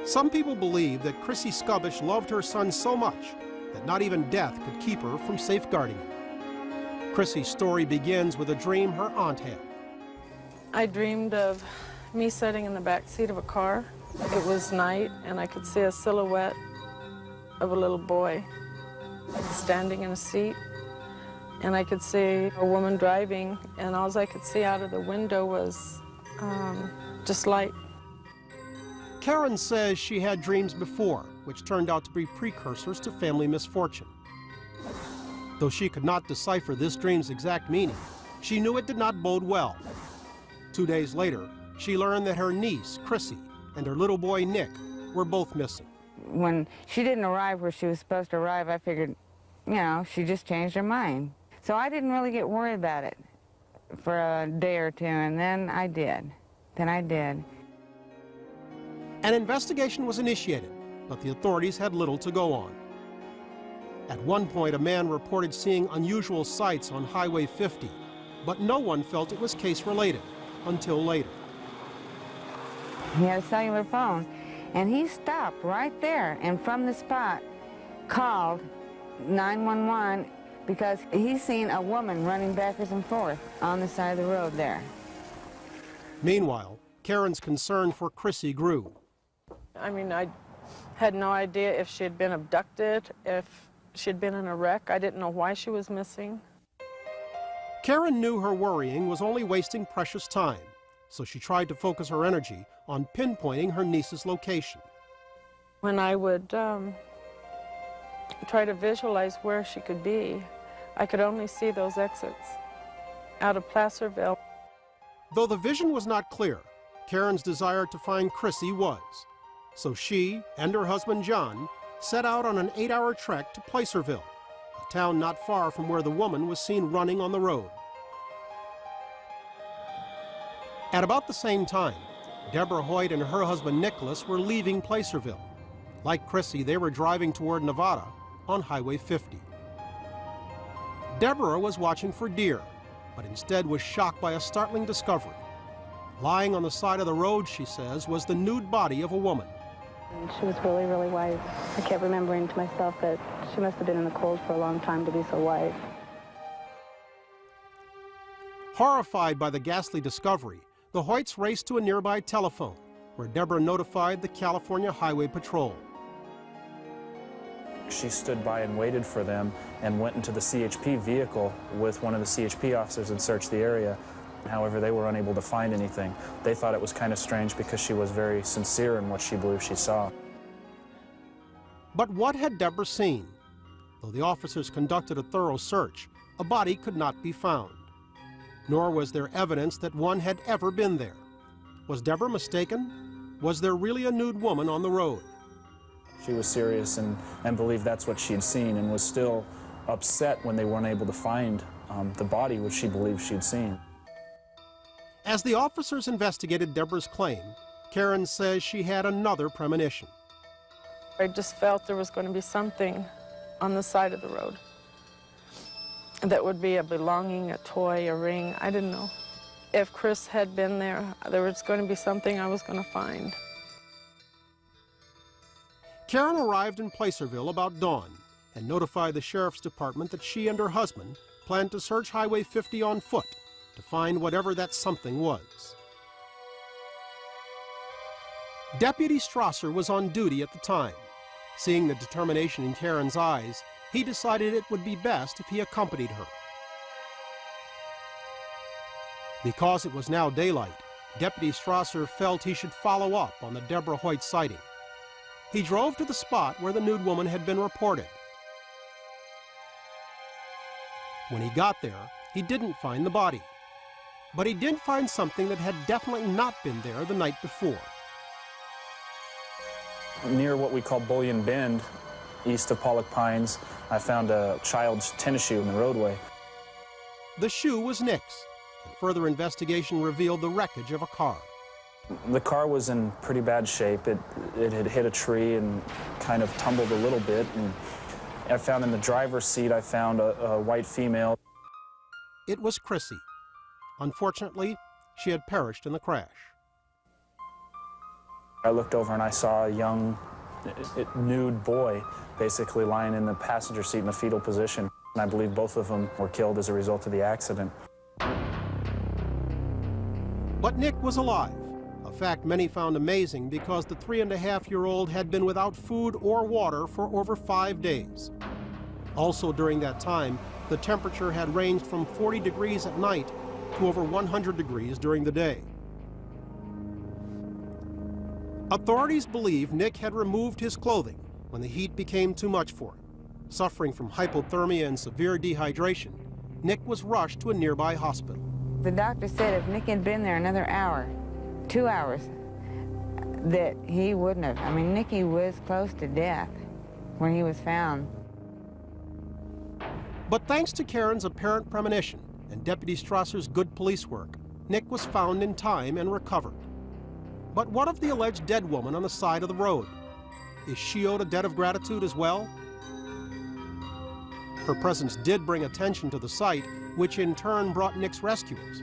Some people believe that Chrissy Scubbish loved her son so much that not even death could keep her from safeguarding him. Chrissy's story begins with a dream her aunt had. I dreamed of me sitting in the back seat of a car. It was night, and I could see a silhouette of a little boy standing in a seat. And I could see a woman driving, and all I could see out of the window was just light. Karen says she had dreams before, which turned out to be precursors to family misfortune. Though she could not decipher this dream's exact meaning, she knew it did not bode well. 2 days later, she learned that her niece, Chrissy, and her little boy, Nick, were both missing. When she didn't arrive where she was supposed to arrive, I figured, you know, she just changed her mind. So I didn't really get worried about it for a day or two, and then I did. An investigation was initiated, but the authorities had little to go on. At one point, a man reported seeing unusual sights on Highway 50, but no one felt it was case-related until later. He had a cellular phone, and he stopped right there, and from the spot called 911 because he seen a woman running backwards and forth on the side of the road there. Meanwhile, Karen's concern for Chrissy grew. I mean, I had no idea if she had been abducted, if she had been in a wreck. I didn't know why she was missing. Karen knew her worrying was only wasting precious time, so she tried to focus her energy on pinpointing her niece's location. When I would try to visualize where she could be, I could only see those exits out of Placerville. Though the vision was not clear, Karen's desire to find Chrissy was. So she and her husband John set out on an 8-hour trek to Placerville, a town not far from where the woman was seen running on the road. At about the same time, Deborah Hoyt and her husband Nicholas were leaving Placerville. Like Chrissy, they were driving toward Nevada on Highway 50. Deborah was watching for deer, but instead was shocked by a startling discovery. Lying on the side of the road, she says, was the nude body of a woman. She was really, really white. I kept remembering to myself that she must have been in the cold for a long time to be so white. Horrified by the ghastly discovery, the Hoyts raced to a nearby telephone, where Deborah notified the California Highway Patrol. She stood by and waited for them and went into the CHP vehicle with one of the CHP officers and searched the area. However, they were unable to find anything. They thought it was kind of strange because she was very sincere in what she believed she saw. But what had Deborah seen? Though the officers conducted a thorough search, a body could not be found. Nor was there evidence that one had ever been there. Was Deborah mistaken? Was there really a nude woman on the road? She was serious and believed that's what she'd seen, and was still upset when they weren't able to find the body which she believed she'd seen. As the officers investigated Deborah's claim, Karen says she had another premonition. I just felt there was going to be something on the side of the road that would be a belonging, a toy, a ring. I didn't know. If Chris had been there, there was going to be something I was going to find. Karen arrived in Placerville about dawn and notified the sheriff's department that she and her husband planned to search Highway 50 on foot to find whatever that something was. Deputy Strasser was on duty at the time. Seeing the determination in Karen's eyes, he decided it would be best if he accompanied her. Because it was now daylight, Deputy Strasser felt he should follow up on the Deborah Hoyt sighting. He drove to the spot where the nude woman had been reported. When he got there, he didn't find the body. But he did find something that had definitely not been there the night before. Near what we call Bullion Bend, east of Pollock Pines, I found a child's tennis shoe in the roadway. The shoe was Nick's, and further investigation revealed the wreckage of a car. The car was in pretty bad shape. It had hit a tree and kind of tumbled a little bit. And I found in the driver's seat, I found a white female. It was Chrissy. Unfortunately, she had perished in the crash. I looked over and I saw a young, nude boy basically lying in the passenger seat in a fetal position. And I believe both of them were killed as a result of the accident. But Nick was alive, a fact many found amazing because the 3.5-year-old had been without food or water for over 5 days. Also during that time, the temperature had ranged from 40 degrees at night to over 100 degrees during the day. Authorities believe Nick had removed his clothing when the heat became too much for him. Suffering from hypothermia and severe dehydration, Nick was rushed to a nearby hospital. The doctor said if Nick had been there another hour, 2 hours, that he wouldn't have. I mean, Nicky was close to death when he was found. But thanks to Karen's apparent premonition and Deputy Strasser's good police work, Nick was found in time and recovered. But what of the alleged dead woman on the side of the road? Is she owed a debt of gratitude as well? Her presence did bring attention to the site, which in turn brought Nick's rescuers.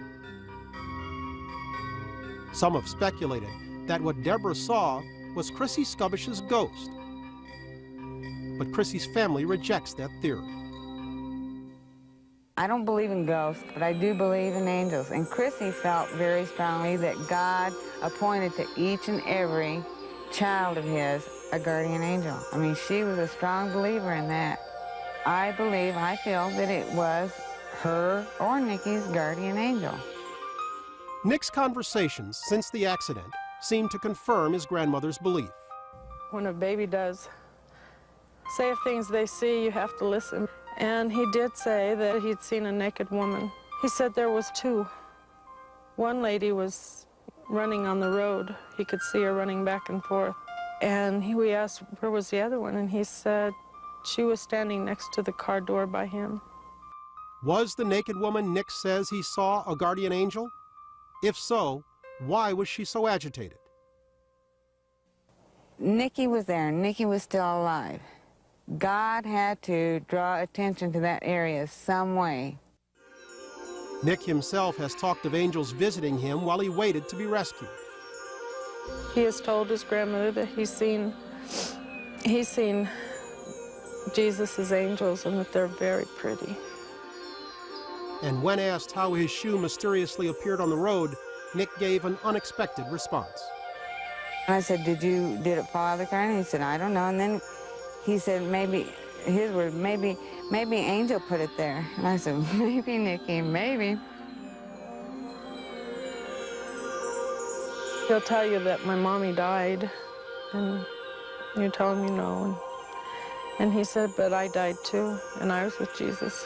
Some have speculated that what Deborah saw was Chrissy Scubbish's ghost. But Chrissy's family rejects that theory. I don't believe in ghosts, but I do believe in angels. And Chrissy felt very strongly that God appointed to each and every child of his a guardian angel. I mean, she was a strong believer in that. I feel that it was her or Nicky's guardian angel. Nick's conversations since the accident seemed to confirm his grandmother's belief. When a baby does say of things they see, you have to listen. And he did say that he'd seen a naked woman. He said there was two. One lady was running on the road. He could see her running back and forth. And we asked, where was the other one? And he said she was standing next to the car door by him. Was the naked woman Nick says he saw a guardian angel? If so, why was she so agitated? Nicky was there. Nicky was still alive. God had to draw attention to that area some way. Nick himself has talked of angels visiting him while he waited to be rescued. He has told his grandmother that he's seen Jesus' angels and that they're very pretty. And when asked how his shoe mysteriously appeared on the road, Nick gave an unexpected response. I said, did it fall out of the car? And he said, I don't know. And then he said, maybe, his word, maybe Angel put it there. And I said, maybe, Nicky, maybe. He'll tell you that my mommy died, and you tell him you know. And he said, but I died too, and I was with Jesus.